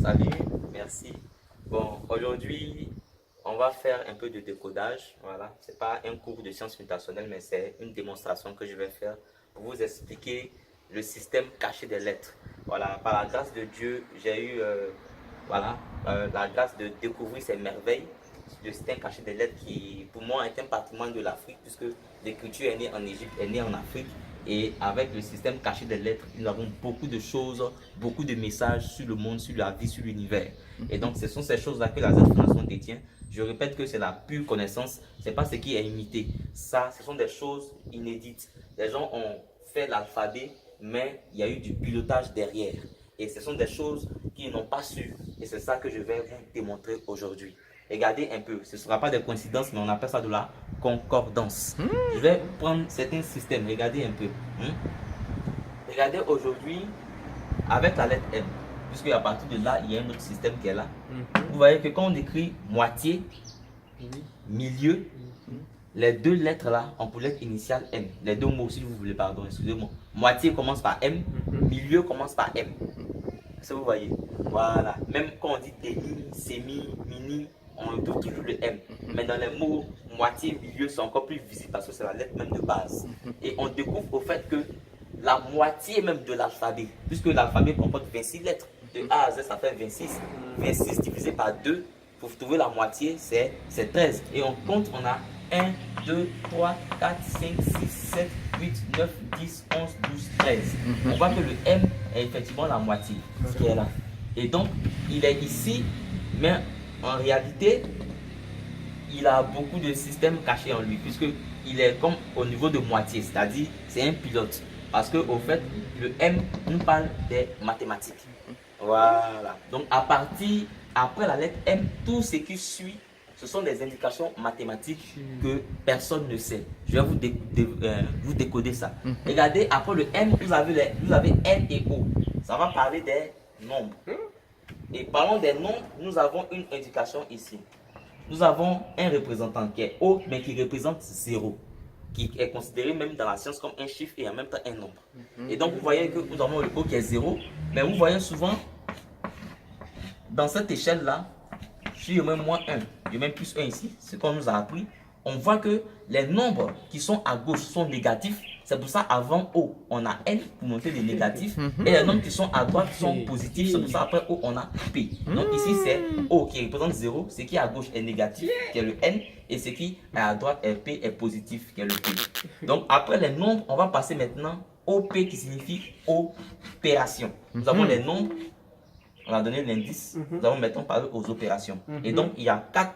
Salut, merci. Bon, aujourd'hui, on va faire un peu de décodage. Voilà, c'est pas un cours de sciences mutationnelles, mais c'est une démonstration que je vais faire pour vous expliquer le système caché des lettres. Voilà, par la grâce de Dieu, j'ai eu la grâce de découvrir ces merveilles. Le système caché des lettres qui, pour moi, est un patrimoine de l'Afrique, puisque l'écriture est née en Égypte, est née en Afrique. Et avec le système caché des lettres, nous avons beaucoup de choses, beaucoup de messages sur le monde, sur la vie, sur l'univers. Et donc, ce sont ces choses-là que la Z-Fondation détient. Je répète que c'est la pure connaissance, ce n'est pas ce qui est imité. Ça, ce sont des choses inédites. Les gens ont fait l'alphabet, mais il y a eu du pilotage derrière. Et ce sont des choses qu'ils n'ont pas su. Et c'est ça que je vais vous démontrer aujourd'hui. Regardez un peu, ce ne sera pas des coïncidences, mais on appelle ça de la concordance. Je vais prendre certains systèmes, regardez un peu. Regardez aujourd'hui, avec la lettre M, puisque à partir de là, il y a un autre système qui est là. Vous voyez que quand on écrit moitié, milieu, les deux lettres là, on pour lettre initiale M. Les deux mots, si vous voulez, pardon, excusez-moi. Moitié commence par M, milieu commence par M. Est-ce que vous voyez? Voilà. Même quand on dit demi, semi, mini, on trouve toujours le M. Mais dans les mots moitié, milieu, c'est encore plus visible parce que c'est la lettre même de base. Et on découvre au fait que la moitié même de l'alphabet, puisque l'alphabet comporte 26 lettres, de A à Z, ça fait 26. 26 divisé par 2, pour trouver la moitié, c'est 13. Et on compte, on a 1, 2, 3, 4, 5, 6, 7, 8, 9, 10, 11, 12, 13. On voit que le M est effectivement la moitié, ce qui est là. Et donc, il est ici, mais en réalité, il a beaucoup de systèmes cachés en lui, puisqu'il est comme au niveau de moitié, c'est-à-dire c'est un pilote. Parce qu'au fait, le M nous parle des mathématiques. Voilà. Donc, après la lettre M, tout ce qui suit, ce sont des indications mathématiques que personne ne sait. Je vais vous décoder ça. Regardez, après le M, vous avez N et O. Ça va parler des nombres. Et parlons des nombres, nous avons une indication ici. Nous avons un représentant qui est O, mais qui représente 0. Qui est considéré même dans la science comme un chiffre et en même temps un nombre. Et donc, vous voyez que nous avons le O qui est 0. Mais vous voyez souvent, dans cette échelle-là, si je mets moins 1, je mets plus 1 ici, ce qu'on nous a appris, on voit que les nombres qui sont à gauche sont négatifs. C'est pour ça avant O, on a N pour montrer les négatifs. Et les nombres qui sont à droite sont positifs. C'est pour ça après O, on a P. Donc ici, c'est O qui représente 0. Ce qui est à gauche est négatif, qui est le N. Et ce qui est à droite est P, est positif, qui est le P. Donc après les nombres, on va passer maintenant au P qui signifie opération. Nous avons les nombres. On a donné l'indice. Nous allons maintenant parler aux opérations. Et donc, il y a 4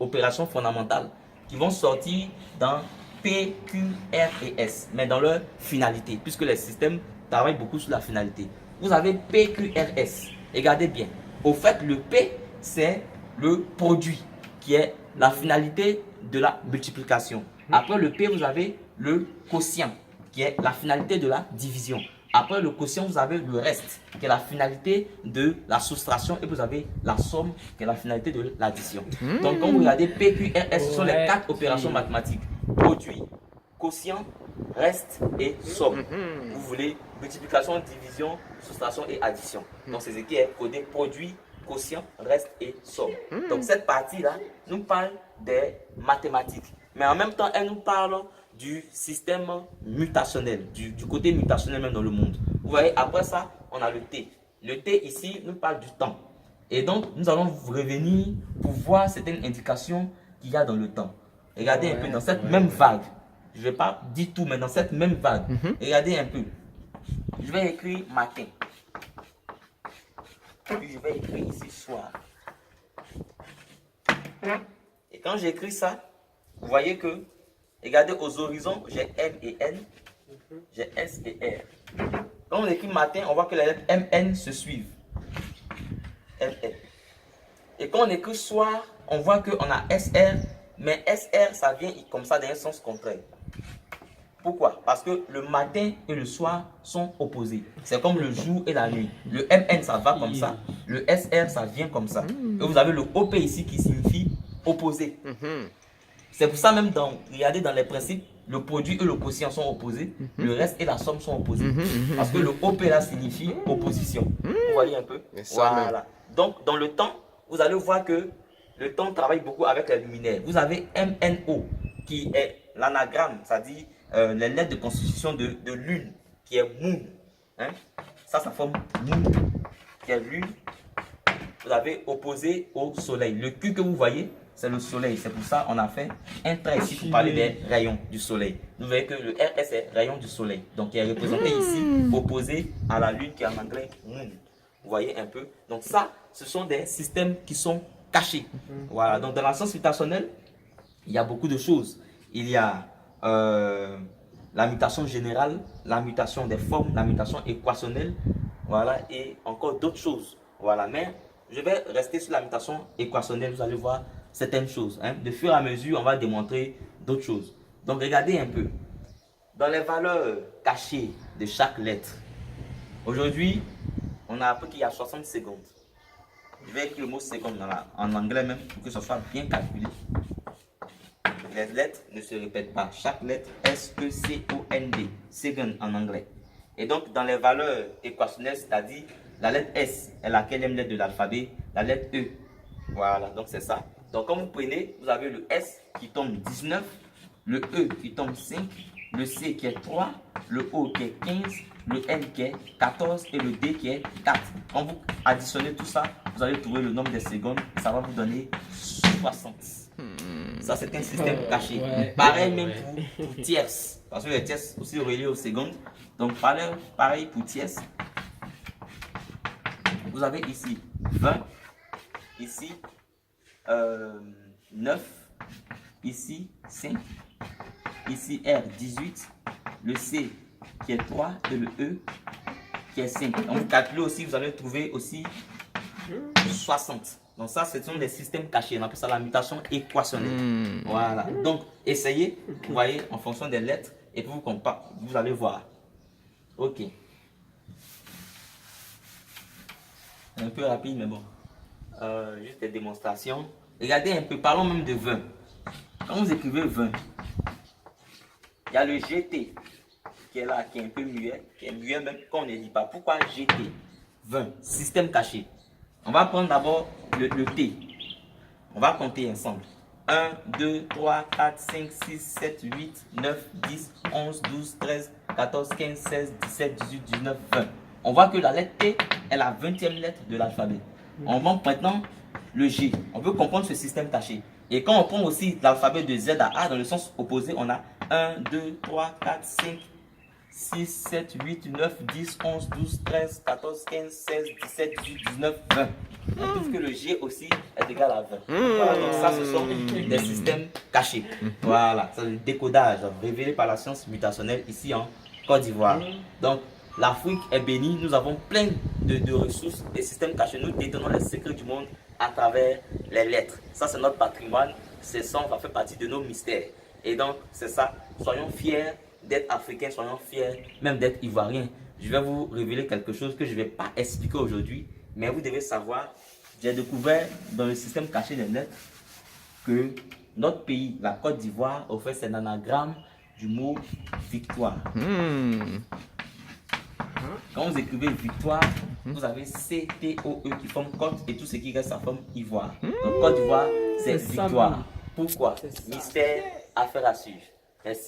opérations fondamentales qui vont sortir dans P, Q, R et S, mais dans leur finalité, puisque les systèmes travaillent beaucoup sur la finalité. Vous avez P, Q, R, S. Regardez bien. Au fait, le P, c'est le produit, qui est la finalité de la multiplication. Après le P, vous avez le quotient, qui est la finalité de la division. Après le quotient, vous avez le reste, qui est la finalité de la soustraction, et vous avez la somme, qui est la finalité de l'addition. Donc, quand vous regardez P, Q, R, S, ce sont les 4 opérations mathématiques. Produit, quotient, reste et somme. Vous voulez multiplication, division, soustraction et addition. Donc, c'est ce qui est codé produit, quotient, reste et somme. Donc, cette partie-là nous parle des mathématiques. Mais en même temps, elle nous parle du système mutationnel, du côté mutationnel même dans le monde. Vous voyez, après ça, on a le T. Le T ici nous parle du temps. Et donc, nous allons revenir pour voir certaines indications qu'il y a dans le temps. Regardez un peu dans cette même vague. Je ne vais pas dire tout, mais dans cette même vague. Regardez un peu. Je vais écrire matin. Puis je vais écrire ici soir. Et quand j'écris ça, vous voyez que, regardez aux horizons, j'ai M et N, j'ai S et R. Quand on écrit matin, on voit que les lettres M, N se suivent. M, N. Et quand on écrit soir, on voit qu'on a S, R, mais S, R, ça vient comme ça dans un sens contraire. Pourquoi? Parce que le matin et le soir sont opposés. C'est comme le jour et la nuit. Le MN, ça va comme ça. Le SR, ça vient comme ça. Et vous avez le OP ici qui signifie opposé. C'est pour ça même, regardez dans les principes, le produit et le quotient sont opposés. Le reste et la somme sont opposés. Parce que le OP là signifie opposition. Vous voyez un peu? Voilà. Donc, dans le temps, vous allez voir que le temps travaille beaucoup avec les luminaires. Vous avez MNO, qui est l'anagramme, c'est-à-dire les lettres de constitution de lune, qui est moon. Hein? Ça forme moon, qui est lune. Vous avez opposé au soleil. Le Q que vous voyez, c'est le soleil. C'est pour ça qu'on a fait un trait ici pour parler des rayons du soleil. Vous voyez que le RS est rayon du soleil. Donc, il est représenté ici, opposé à la lune qui est en anglais moon. Vous voyez un peu. Donc, ça, ce sont des systèmes qui sont cachés. Voilà. Donc, dans la science mutationnelle, il y a beaucoup de choses. Il y a la mutation générale, la mutation des formes, la mutation équationnelle, voilà, et encore d'autres choses. Voilà. Mais je vais rester sur la mutation équationnelle, vous allez voir certaines choses. Hein. De fur et à mesure, on va démontrer d'autres choses. Donc, regardez un peu. Dans les valeurs cachées de chaque lettre, aujourd'hui, on a appris qu'il y a 60 secondes. Je vais écrire le mot seconde en anglais même pour que ce soit bien calculé. Les lettres ne se répètent pas. Chaque lettre S-E-C-O-N-D, second en anglais. Et donc, dans les valeurs équationnelles, c'est-à-dire la lettre S est la quatrième lettre de l'alphabet, la lettre E. Voilà, donc c'est ça. Donc, quand vous prenez, vous avez le S qui tombe 19, le E qui tombe 5, le C qui est 3, le O qui est 15, le N qui est 14 et le D qui est 4. Quand vous additionnez tout ça, vous allez trouver le nombre des secondes et ça va vous donner 60. Ça, c'est un système caché. Pareil même pour tierces. Parce que les tierces aussi reliées aux secondes. Donc, pareil pour tierces. Vous avez ici 20, ici 9, ici 5, ici R 18, le C qui est 3 et le E qui est 5. Donc, vous calculez aussi, vous allez trouver aussi 60. Donc ça, ce sont des systèmes cachés. On appelle ça la mutation équationnelle. Voilà. Donc, essayez, vous voyez, en fonction des lettres, et puis vous allez voir. Ok. Un peu rapide, mais bon. Juste des démonstrations. Regardez un peu, parlons même de 20. Quand vous écrivez 20, il y a le GT qui est là, qui est un peu muet, qui est muet même quand on ne dit pas. Pourquoi GT? 20, système caché. On va prendre d'abord le T. On va compter ensemble. 1, 2, 3, 4, 5, 6, 7, 8, 9, 10, 11, 12, 13, 14, 15, 16, 17, 18, 19, 20. On voit que la lettre T est la 20e lettre de l'alphabet. On va maintenant le G. On peut comprendre ce système caché. Et quand on prend aussi l'alphabet de Z à A dans le sens opposé, on a 1, 2, 3, 4, 5, 6, 7, 8, 9, 10, 11, 12, 13, 14, 15, 16, 17, 18, 19, 20. On trouve que le G aussi est égal à 20. Voilà, donc ça, ce sont des systèmes cachés. Voilà, c'est le décodage révélé par la science mutationnelle ici en Côte d'Ivoire. Donc, l'Afrique est bénie, nous avons plein de ressources, des systèmes cachés. Nous détenons les secrets du monde à travers les lettres. Ça, c'est notre patrimoine. Ça fait partie de nos mystères. Et donc, c'est ça. Soyons fiers d'être africains, soyons fiers même d'être ivoiriens. Je vais vous révéler quelque chose que je ne vais pas expliquer aujourd'hui, mais vous devez savoir, j'ai découvert dans le système caché des lettres que notre pays, la Côte d'Ivoire, au fait, c'est l'anagramme du mot victoire. Quand vous écrivez victoire, vous avez C-T-O-E qui forme Côte et tout ce qui reste, ça forme Ivoire. Donc Côte d'Ivoire, c'est victoire. Pourquoi? Mystère, affaire à suivre. Merci.